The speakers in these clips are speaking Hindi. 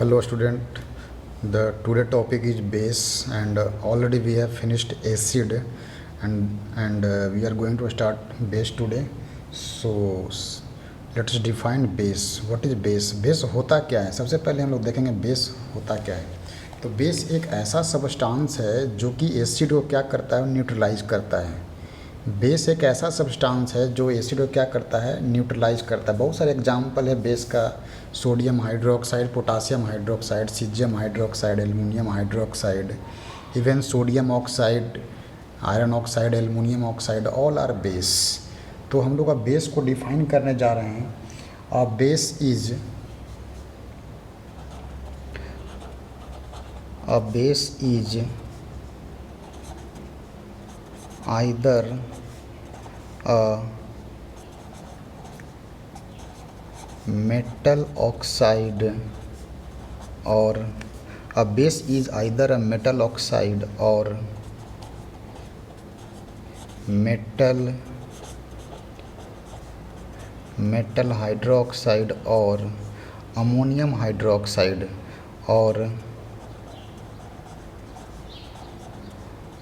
Hello student, the today topic is base and already we have finished acid and we are going to start base today. So let's define base. What is base? Base होता क्या है? सबसे पहले हम लोग देखेंगे base होता क्या है. तो बेस एक ऐसा सबस्टांस है जो कि एसिड को क्या करता है, न्यूट्रलाइज करता है. बेस एक ऐसा सब्सटेंस है जो एसिड को क्या करता है, न्यूट्रलाइज करता है. बहुत सारे एग्जांपल है बेस का. Sodium hydroxide, potassium hydroxide, caesium hydroxide, aluminium hydroxide, even sodium oxide, iron oxide, aluminium oxide, all are base. तो हम लोग अब बेस को डिफाइन करने जा रहे हैं. Base is a base is either a metal oxide or a base is either a metal oxide or metal hydroxide or ammonium hydroxide or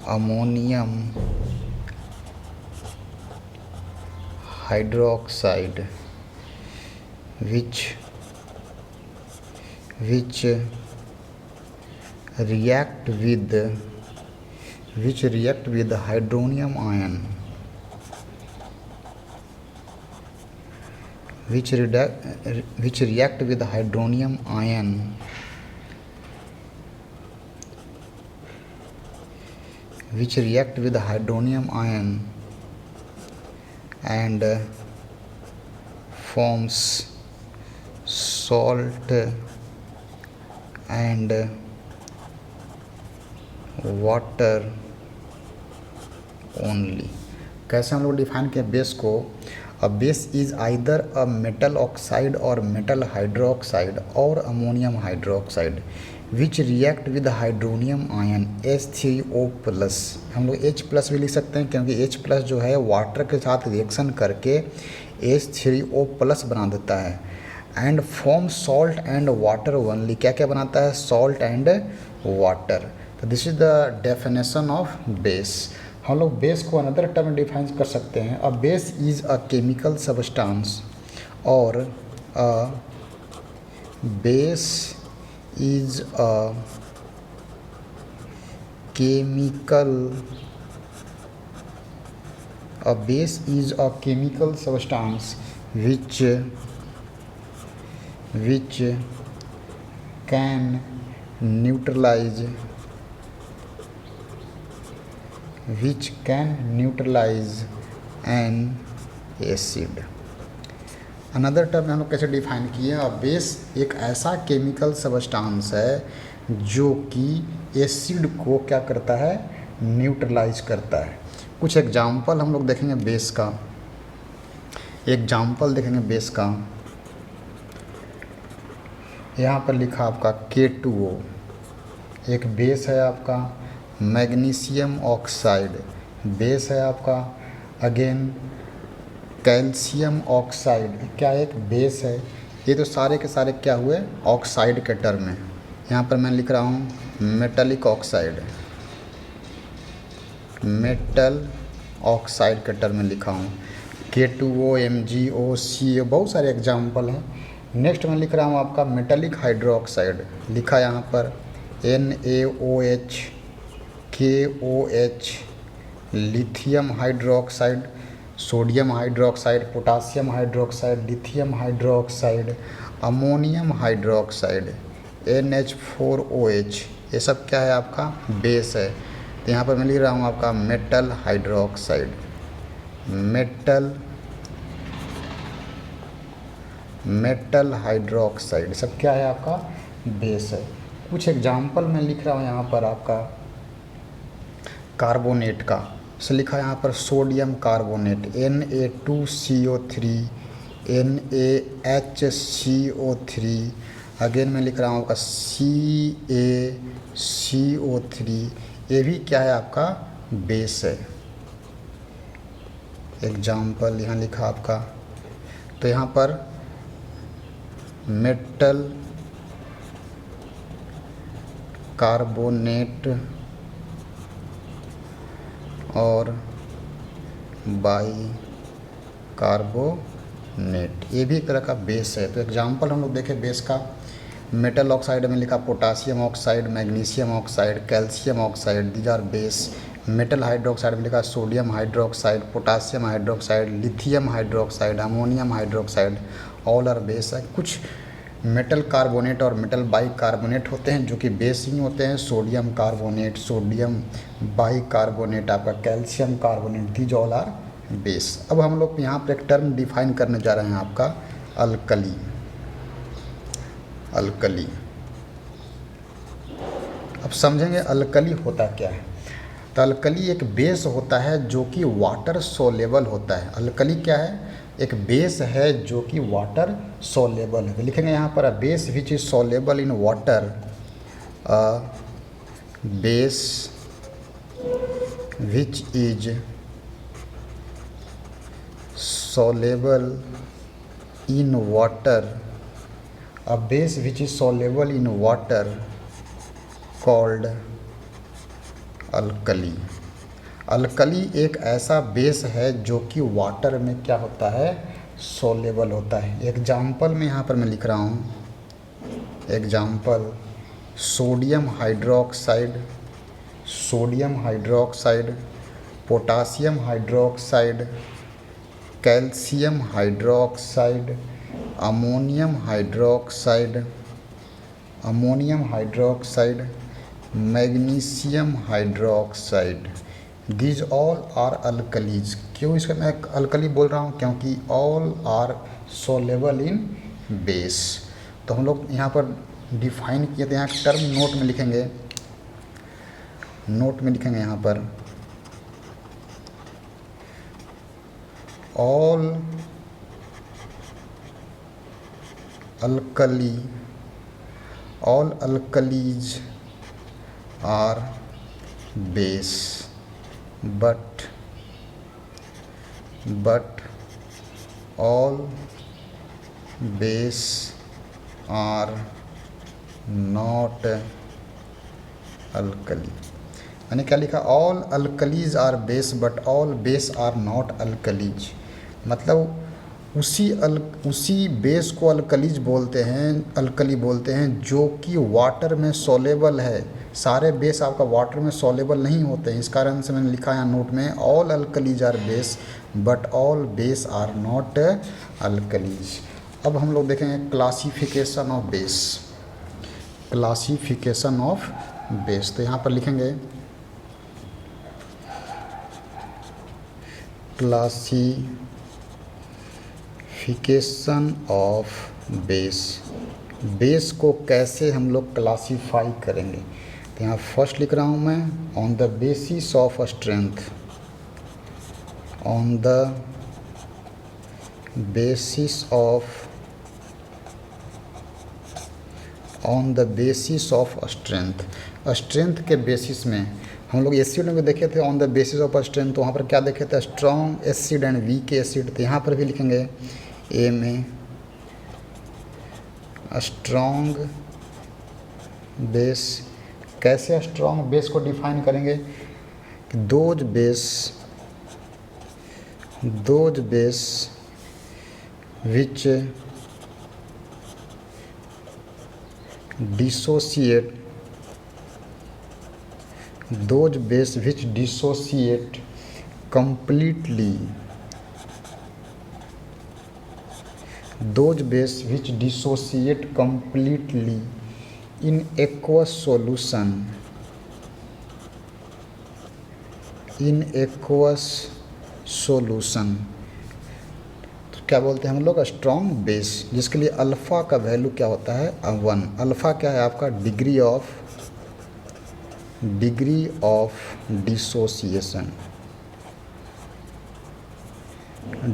ammonium hydroxide which react with hydronium ion, which react with hydronium ion and forms salt and water only. कैसे हम लोग डिफाइन किए बेस को? अ base is either a metal oxide और मेटल हाइड्रोक्साइड और ammonium hydroxide which react with hydronium ion H3O+. हम लोग H+ भी लिख सकते हैं क्योंकि H+ जो है वाटर के साथ रिएक्शन करके H3O+ बना देता है. And form salt and water only. क्या क्या बनाता है? Salt and water. तो this is the definition of base. हम लोग बेस को अनदर टर्म डिफाइन कर सकते हैं. A base is a chemical substance और a base is a chemical substance which can neutralize an acid. Another term हम लोग कैसे डिफाइन किए? अब बेस एक ऐसा केमिकल सबस्टांस है जो कि एसिड को क्या करता है, न्यूट्रलाइज करता है. कुछ एग्जांपल हम लोग देखेंगे बेस का. बेस का यहाँ पर लिखा आपका K2O एक बेस है आपका. मैग्नीशियम ऑक्साइड बेस है आपका. अगेन कैल्शियम ऑक्साइड क्या एक बेस है. ये तो सारे के सारे क्या हुए, ऑक्साइड के टर्म में. यहाँ पर मैं लिख रहा हूँ मेटल ऑक्साइड के टर्म में लिखा हूँ. K2O, MgO, CO, बहुत सारे एग्जाम्पल हैं. नेक्स्ट मैं लिख रहा हूँ आपका मेटालिक हाइड्रोक्साइड. लिखा यहाँ पर NaOH, KOH, lithium hydroxide, sodium hydroxide, potassium hydroxide, lithium hydroxide, ammonium hydroxide, NH4OH. ये सब क्या है आपका बेस है. तो यहाँ पर मैं लिख रहा हूँ आपका मेटल हाइड्रोक्साइड सब क्या है आपका बेस है. कुछ एग्जाम्पल मैं लिख रहा हूँ यहाँ पर आपका कार्बोनेट का. से लिखा है यहाँ पर sodium carbonate Na2CO3, NaHCO3. Again मैं लिख रहा हूँ आपका CaCO3. ये भी क्या है आपका बेस है. एग्जाम्पल यहाँ लिखा आपका. तो यहाँ पर मेटल कार्बोनेट और बाई कार्बोनेट, ये भी एक तरह का बेस है। तो एग्जांपल हम लोग देखें बेस का, मेटल ऑक्साइड में लिखा potassium oxide, magnesium oxide, calcium oxide, these are base. Metal hydroxide में लिखा sodium hydroxide, potassium hydroxide, lithium hydroxide, ammonium hydroxide, all are base है। कुछ मेटल कार्बोनेट और मेटल बाइकार्बोनेट होते हैं जो कि बेस ही होते हैं, सोडियम कार्बोनेट, सोडियम बाइकार्बोनेट, आपका calcium carbonate, these all are base. अब हम लोग यहाँ पर एक टर्म डिफाइन करने जा रहे हैं आपका अल्कली। अल्कली, अब समझेंगे अल्कली होता क्या है। तो अल्कली एक बेस होता है जो कि वाटर सोलेबल होता है। अल्कली क्या है? एक बेस है जो कि वाटर सोलेबल है। तो लिखेंगे यहाँ पर a base which is soluble in water, a base which is soluble in water, a base which is soluble in water called alkali। Alkali एक ऐसा बेस है जो कि वाटर में क्या होता है? सोलेबल होता है। एग्जाम्पल में यहाँ पर मैं लिख रहा हूँ, example sodium hydroxide, sodium hydroxide, potassium hydroxide, calcium hydroxide, ammonium hydroxide, ammonium hydroxide, magnesium hydroxide, these all are alkalis. क्यों इसको मैं अल्कली बोल रहा हूँ? क्योंकि all are soluble in base. तो हम लोग यहाँ पर डिफाइन किए थे, यहाँ टर्म नोट में लिखेंगे, नोट में लिखेंगे यहाँ पर all alkali, all alkalis are base, but all base are not alkali। मैंने क्या लिखा? All alkalis are base but all base are not alkalis. मतलब उसी बेस को अल्कलीज बोलते हैं, अल्कली बोलते हैं जो कि वाटर में सोलेबल है। सारे बेस आपका वाटर में सोलेबल नहीं होते हैं। इस कारण से मैंने लिखा है नोट में all alkalis are base but all base are not alkalis. अब हम लोग देखेंगे classification of base, classification of base. तो यहाँ पर लिखेंगे क्लासिफिकेशन ऑफ बेस, बेस को कैसे हम लोग क्लासीफाई करेंगे। तो यहाँ फर्स्ट लिख रहा हूँ मैं, on the basis of strength, on the basis of, on the basis of strength. Strength के बेसिस में हम लोग एसिड में देखे थे on the basis of strength, तो वहाँ पर क्या देखे थे? Strong acid and weak acid. तो यहाँ पर भी लिखेंगे ए में स्ट्रॉन्ग बेस। कैसे स्ट्रॉन्ग बेस को डिफाइन करेंगे कि those base which dissociate, those base which dissociate completely, those base which dissociate completely in aqueous solution, in aqueous solution। क्या बोलते हैं हम लोग? स्ट्रॉन्ग बेस, जिसके लिए अल्फ़ा का वैल्यू क्या होता है? 1। अल्फ़ा क्या है आपका? Degree of dissociation,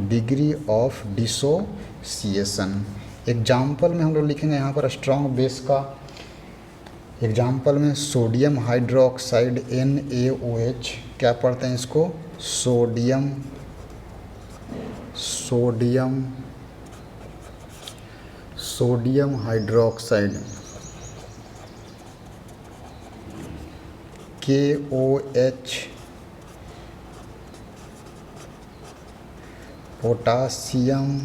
degree of dissociation. Example में हम लोग लिखेंगे यहाँ पर स्ट्रॉन्ग बेस का। एग्जाम्पल में सोडियम हाइड्रोक्साइड NaOH, क्या पढ़ते हैं इसको? Sodium hydroxide, KOH potassium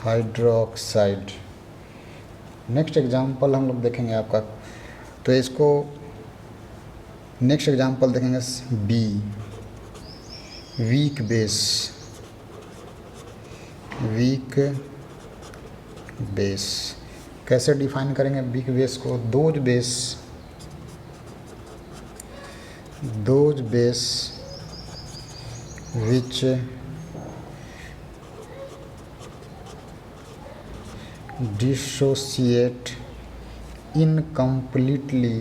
hydroxide. Next example हम लोग देखेंगे आपका, तो इसको नेक्स्ट एग्जाम्पल देखेंगे B, weak base. Weak base कैसे डिफाइन करेंगे वीक बेस को? Those base which dissociate incompletely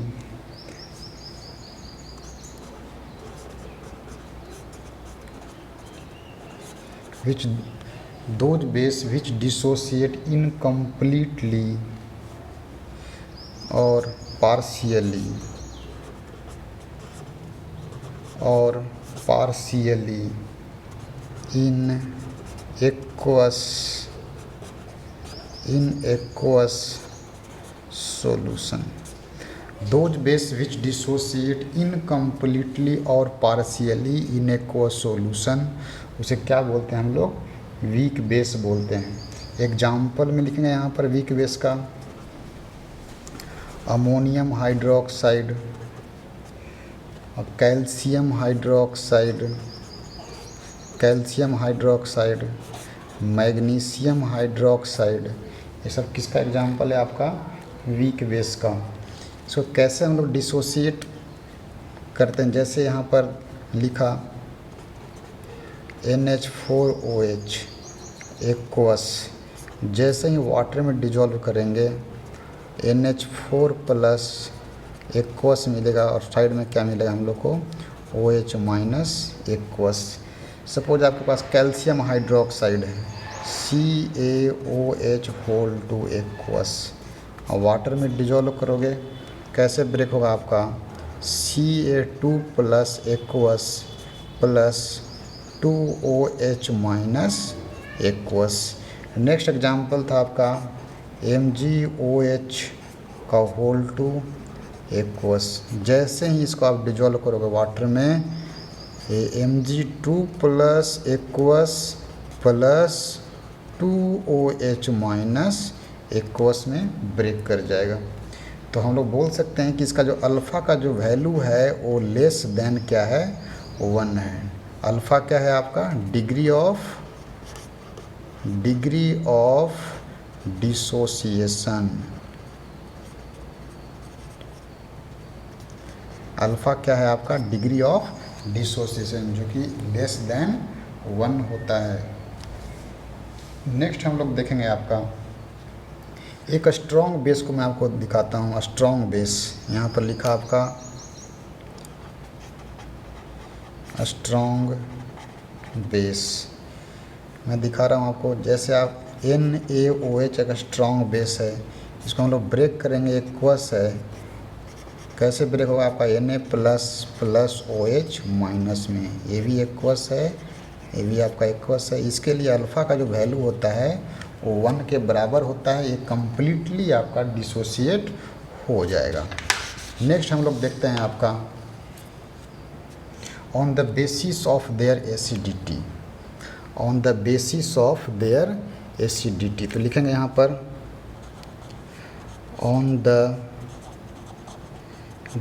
those base which dissociate incompletely or partially in aqueous solution। those base which dissociate incompletely or partially in aqueous solution, उसे क्या बोलते हैं हम लोग? वीक बेस बोलते हैं। एग्जाम्पल में लिखेंगे यहाँ पर वीक बेस का, ammonium hydroxide, calcium hydroxide, magnesium hydroxide, ये सब किसका एग्जाम्पल है? आपका वीक बेस का। इसको कैसे हम लोग डिसोसिएट करते हैं? जैसे यहाँ पर लिखा NH4OH एक्वस, जैसे ही वाटर में डिजॉल्व करेंगे NH4 प्लस एक्वस मिलेगा और साइड में क्या मिलेगा हम लोग को? OH minus aqueous. सपोज आपके पास कैल्शियम हाइड्रोक्साइड है, CaOH होल टू एक्वस, और वाटर में डिजॉल्व करोगे कैसे ब्रेक होगा आपका? Ca2 plus aqueous plus 2OH minus aqueous. Next example था आपका MgOH का होल टू एक्वस, जैसे ही इसको आप डिजॉल्व करोगे वाटर में Mg2 plus aqueous plus 2OH minus aqueous में ब्रेक कर जाएगा। तो हम लोग बोल सकते हैं कि इसका जो अल्फ़ा का जो वैल्यू है वो लेस देन क्या है? 1 है। अल्फ़ा क्या है आपका? Degree of dissociation. अल्फ़ा क्या है आपका? डिग्री ऑफ डिसोसिएशन, जो कि लेस देन 1 होता है। नेक्स्ट हम लोग देखेंगे आपका एक स्ट्रॉन्ग बेस को मैं आपको दिखाता हूँ। स्ट्रॉन्ग बेस यहाँ पर लिखा आपका स्ट्रॉन्ग बेस, मैं दिखा रहा हूँ आपको। जैसे आप NaOH एक स्ट्रॉन्ग बेस है, इसको हम लोग ब्रेक करेंगे, एक्वस है, कैसे ब्रेक होगा आपका? Na plus plus OH minus में, ये भी एक्वस है, ये भी आपका एक्वस है। इसके लिए अल्फ़ा का जो वैल्यू होता है वो 1 के बराबर होता है, ये कम्प्लीटली आपका डिसोसिएट हो जाएगा। नेक्स्ट हम लोग देखते हैं आपका on the basis of their acidity. On the basis of their acidity, तो लिखेंगे यहाँ पर on the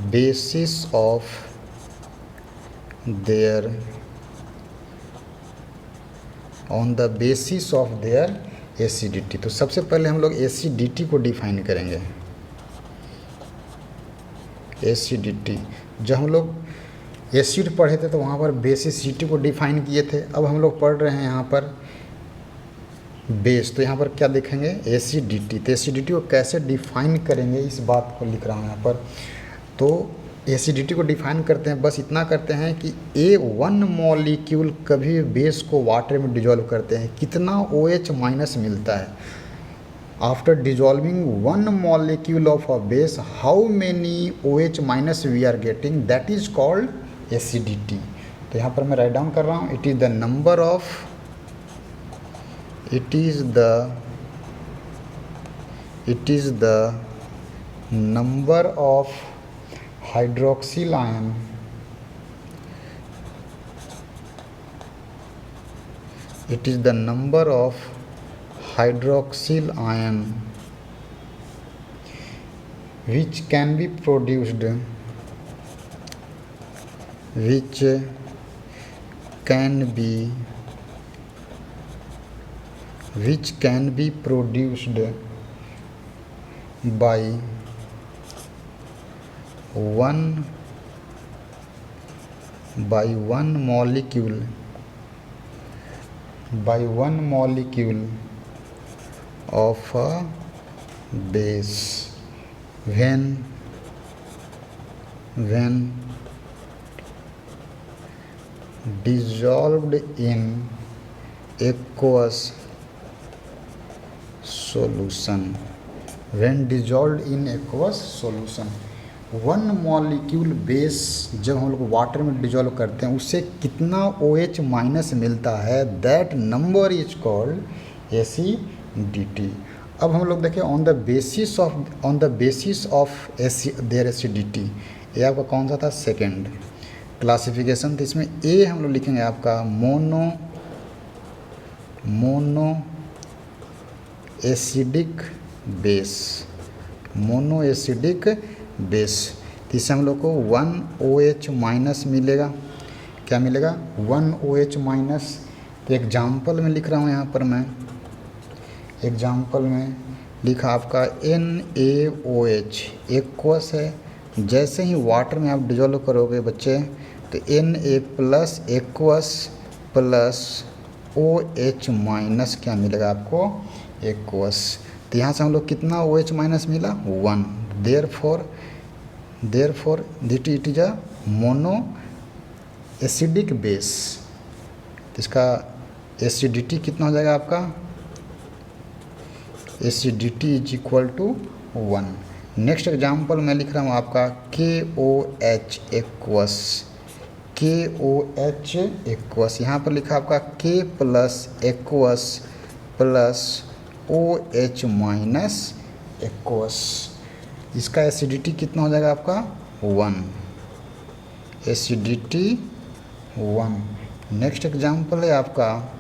basis of their acidity. तो सबसे पहले हम लोग एसिडिटी को डिफाइन करेंगे। एसिडिटी, जब हम लोग एसिड पढ़े थे तो वहाँ पर बेसिसिटी को डिफाइन किए थे। अब हम लोग पढ़ रहे हैं यहाँ पर बेस, तो यहाँ पर क्या देखेंगे? एसिडिटी। तो एसिडिटी को कैसे डिफाइन करेंगे इस बात को लिख रहा हूँ यहाँ पर। तो एसिडिटी को डिफाइन करते हैं, बस इतना करते हैं कि A1 मॉलिक्यूल कभी बेस को वाटर में डिजॉल्व करते हैं, कितना OH माइनस मिलता है? After dissolving 1 molecule of a base, how many OH minus we are getting, that is called acidity. तो यहाँ पर मैं राइट डाउन कर रहा हूँ, it is the number of, it is the number of hydroxyl ion it is the number of hydroxyl ion which can be produced by one molecule of a base when dissolved in aqueous solution. One molecule base जब हम लोग वाटर में डिजॉल्व करते हैं उससे कितना OH माइनस मिलता है, that number is called acidity. अब हम लोग देखें on the basis of their acidity, ये आपका कौन सा था, सेकंड क्लासिफिकेशन। तो इसमें ए हम लोग लिखेंगे आपका मोनो एसिडिक बेस। तो इससे हम लोग को 1 OH माइनस मिलेगा। क्या मिलेगा, 1 OH माइनस। तो एग्जाम्पल में लिख रहा हूँ यहाँ पर मैं, एग्जाम्पल में लिखा आपका NaOH एक्वस है। जैसे ही वाटर में आप डिजोल्व करोगे बच्चे तो Na plus aqueous plus OH minus क्या मिलेगा आपको, एक्वस। तो यहाँ से हम लोग कितना OH माइनस मिला, 1। therefore it is a mono acidic base. इसका एसिडिटी कितना हो जाएगा आपका, acidity is equal to 1। Next example मैं लिख रहा हूँ आपका KOH एक्वस। यहाँ पर लिखा आपका K plus aqueous plus OH minus aqueous. इसका एसिडिटी कितना हो जाएगा आपका, 1, एसिडिटी 1। नेक्स्ट एग्जाम्पल है आपका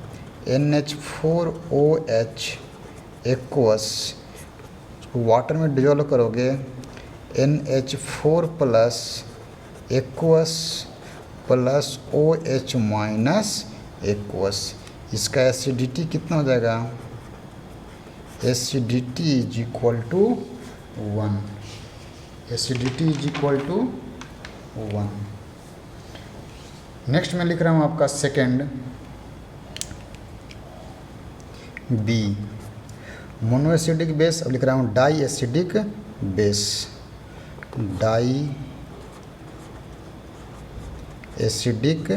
NH4OH एक्वस। वाटर में डिजोल्व करोगे NH4 plus aqueous plus OH minus aqueous. इसका एसिडिटी कितना हो जाएगा, acidity is equal to 1, acidity is equal to 1। Next मैं लिख रहा हूँ आपका second B mono acidic base. अब लिख रहा हूँ di acidic base, di acidic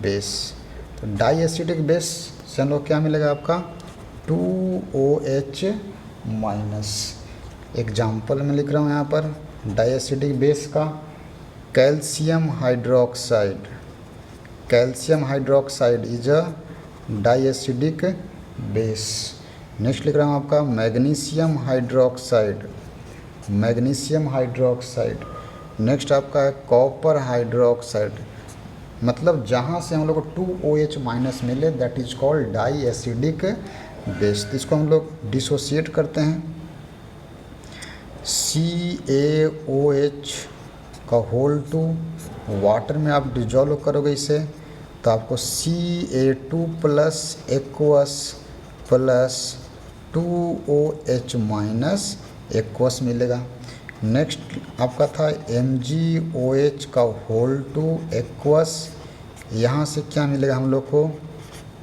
base. तो डाई एसिडिक बेस से हम लोग क्या मिलेगा आपका, 2OH माइनस। एग्जाम्पल में लिख रहा हूँ यहाँ पर डाई एसिडिक बेस का calcium hydroxide is a di acidic base. Next लिख रहा हूँ आपका मैग्नीशियम हाइड्रोक्साइड। नेक्स्ट आपका है कॉपर हाइड्रोक्साइड। मतलब जहाँ से हम लोग को 2OH माइनस मिले that is called di acidic base. इसको हम लोग डिसोसिएट करते हैं, CaOH का होल 2। वाटर में आप डिजोल्व करोगे इसे तो आपको Ca2 plus aqueous plus 2OH minus aqueous मिलेगा। नेक्स्ट आपका था MgOH का होल 2 एक्वस। यहाँ से क्या मिलेगा हम लोग को,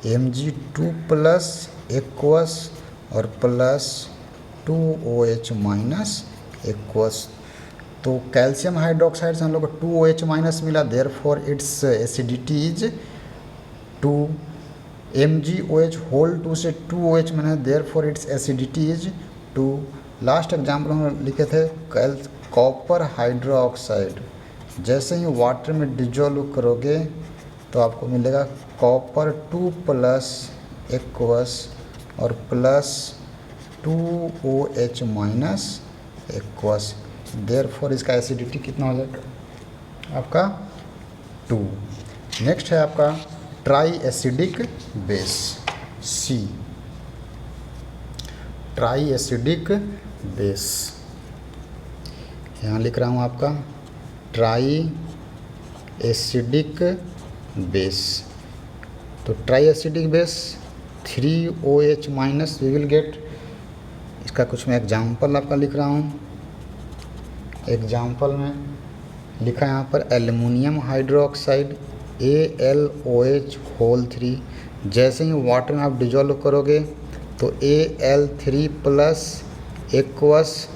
Mg2 प्लस एक्वस और प्लस 2OH माइनस एक्वस। तो कैल्शियम हाइड्रोक्साइड से हम लोग को 2OH माइनस मिला, therefore its acidity is 2। MgOH whole 2 से 2OH minus, therefore its acidity is 2। Last example हम लिखे थे कॉपर हाइड्रोक्साइड। जैसे ही वाटर में डिजोल्व करोगे तो आपको मिलेगा कॉपर 2 प्लस एक्वस और plus 2OH minus aqueous. Therefore इसका एसिडिटी कितना हो जाएगा आपका 2। नेक्स्ट है आपका tri acidic base C, tri acidic base, यहाँ लिख रहा हूँ आपका ट्राई एसिडिक बेस। तो tri acidic base 3OH minus we will get. इसका कुछ मैं एग्जाम्पल आपका लिख रहा हूँ। एग्जाम्पल में लिखा है यहाँ पर एल्युमिनियम हाइड्रोक्साइड AlOH होल 3। जैसे ही वाटर में आप डिजोल्व करोगे तो Al3 plus aqueous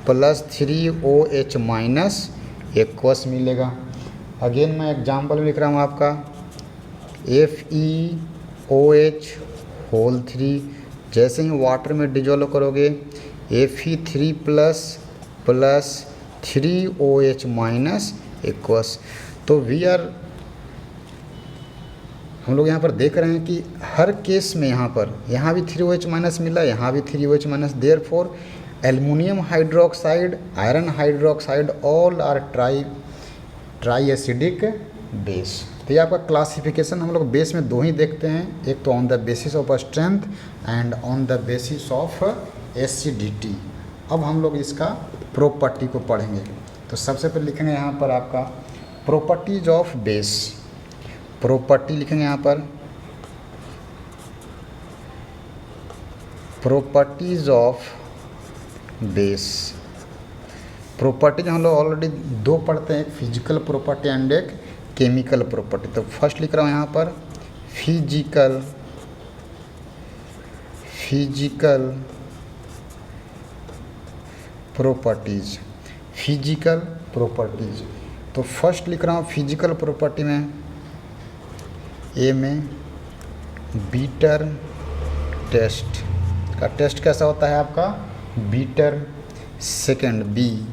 plus 3OH minus aqueous मिलेगा। अगेन मैं एग्जाम्पल में लिख रहा हूँ आपका FeOH होल 3। जैसे ही वाटर में डिजोल्व करोगे Fe3 plus plus 3OH minus aqueous. तो हम लोग यहाँ पर देख रहे हैं कि हर केस में यहाँ भी 3OH माइनस मिला, यहाँ भी 3OH minus. Therefore aluminium hydroxide, iron hydroxide all are tri acidic base. तो ये आपका क्लासिफिकेशन हम लोग बेस में दो ही देखते हैं, एक तो on the basis of strength and on the basis of acidity. अब हम लोग इसका प्रॉपर्टी को पढ़ेंगे। तो सबसे पहले लिखेंगे यहाँ पर आपका प्रॉपर्टीज ऑफ बेस। प्रॉपर्टी लिखेंगे यहाँ पर प्रॉपर्टीज ऑफ बेस। प्रॉपर्टीज हम लोग ऑलरेडी दो पढ़ते हैं, एक फिजिकल प्रॉपर्टी एंड एक केमिकल प्रॉपर्टी। तो फर्स्ट लिख रहा हूँ यहाँ पर फिजिकल प्रॉपर्टीज। फिजिकल प्रॉपर्टीज तो फर्स्ट लिख रहा हूँ फिजिकल प्रॉपर्टी में ए में बीटर टेस्ट का टेस्ट कैसा होता है आपका बीटर। सेकंड बी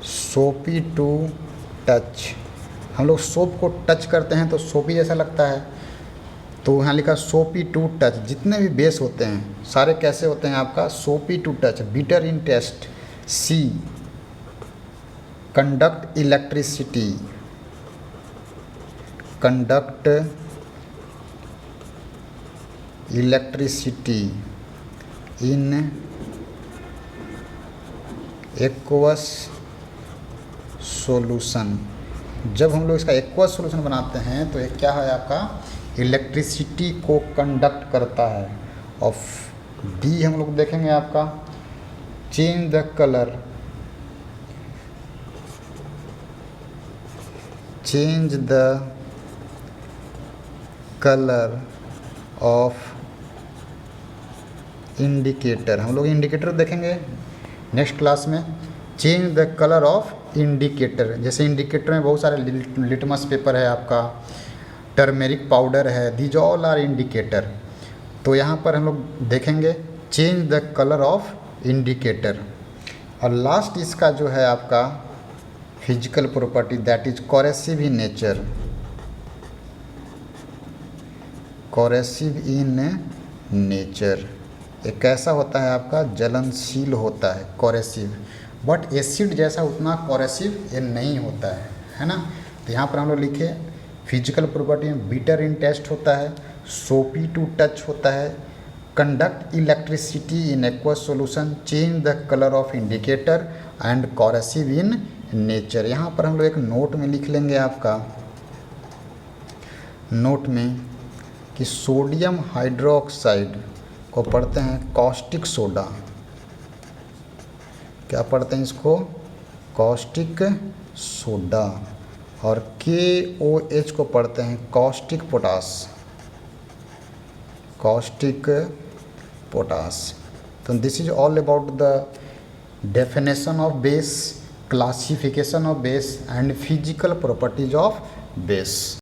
सोपी टू टच। हम लोग सोप को टच करते हैं तो सोपी जैसा लगता है, तो यहाँ लिखा सोपी टू टच। जितने भी बेस होते हैं सारे कैसे होते हैं आपका soapy to touch. Bitter in taste. See conduct electricity in aqueous solution. जब हम लोग इसका एक्वस सॉल्यूशन बनाते हैं तो ये क्या है आपका इलेक्ट्रिसिटी को कंडक्ट करता है। और डी हम लोग देखेंगे आपका change the colour of indicator. हम लोग इंडिकेटर देखेंगे नेक्स्ट क्लास में। Change the colour of indicator, जैसे इंडिकेटर में बहुत सारे लिटमस पेपर है आपका, टर्मेरिक पाउडर है, दीज ऑल आर इंडिकेटर। तो यहाँ पर हम लोग देखेंगे change the colour of indicator. और लास्ट इसका जो है आपका physical property that is coercive in nature. Coercive in nature एक कैसा होता है आपका जलनशील होता है कोरेसिव, बट एसिड जैसा उतना कोरेसिव ये नहीं होता है ना। तो यहाँ पर हम लोग लिखे फिजिकल प्रॉपर्टी में बीटर इन टेस्ट होता है, सोपी टू टच होता है, conduct electricity in aqueous solution, change the colour of indicator and coercive in nature. यहाँ पर हम लोग एक नोट में लिख लेंगे आपका नोट में कि सोडियम हाइड्रोक्साइड को पढ़ते हैं कॉस्टिक सोडा। क्या पढ़ते हैं इसको कॉस्टिक सोडा। और KOH को पढ़ते हैं कॉस्टिक पोटास। तो this is all about the definition of base, classification of base and physical properties of base.